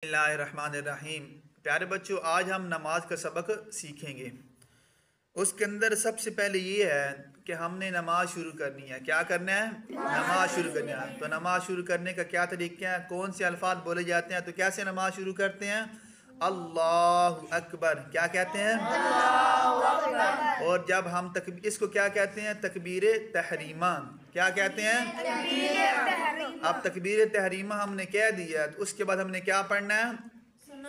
बिस्मिल्लाहिर्रहमानिर्रहीम। प्यारे बच्चों, आज हम नमाज का सबक सीखेंगे। उसके अंदर सबसे पहले ये है कि हमने नमाज शुरू करनी है। क्या करना है? नमाज शुरू करनी है। तो नमाज शुरू करने का क्या तरीका है, कौन से अल्फाज बोले जाते हैं? तो कैसे नमाज शुरू करते हैं? अल्लाहु अकबर। क्या कहते हैं? अल्लाहु अकबर। और जब हम इसको क्या कहते हैं? तकबीर तहरीमा। क्या कहते हैं? अब तकबीर तहरीमा हमने कह दिया, तो उसके बाद हमने क्या पढ़ना है?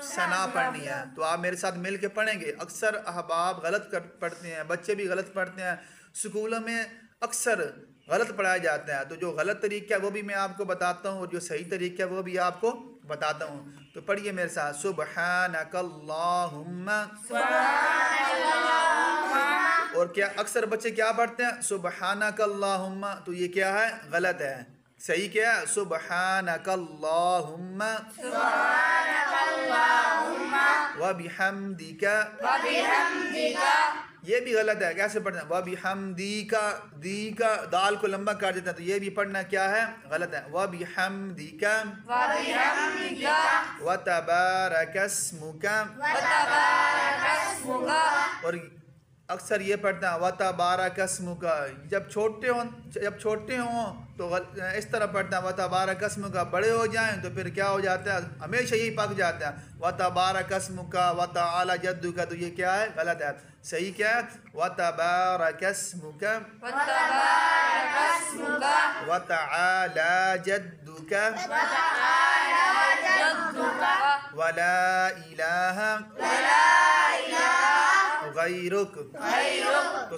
सना पढ़नी है। तो आप मेरे साथ मिल के पढ़ेंगे। अक्सर अहबाब गलत पढ़ते हैं, बच्चे भी गलत पढ़ते हैं, स्कूलों में अक्सर गलत पढ़ाया जाता है। तो जो गलत तरीका है वो भी मैं आपको बताता हूँ, और जो सही तरीका है वो भी आपको बताता हूँ। तो पढ़िए मेरे साथ। सुब्हानकल्लाहुम्मा। और क्या अक्सर बच्चे क्या पढ़ते हैं? सुब्हानकल्लाहुम्मा। तो ये क्या है? गलत है। सही क्या है? सुब्हानकल्लाहुम्मा व बिहम्दिका। ये भी गलत है। कैसे पढ़ना है? व बिहम्दिका। दी का दाल को लंबा कर देता है, तो ये भी पढ़ना क्या है? गलत है। व बिहम्दिका व तबारकस्मुका। और अक्सर ये पढ़ता है व तबारकस्मुका। जब छोटे हों तो इस तरह पढ़ता है व तबारकस्मुका। बड़े हो जाएं तो फिर क्या हो जाता है? हमेशा यही पक जाता है व तबारकस्मुका व तआला जद्दुका। तो ये क्या है? गलत है। सही क्या है? व तबारकस्मुका व तआला जद्दुका वला इलाहा गैरुक। तो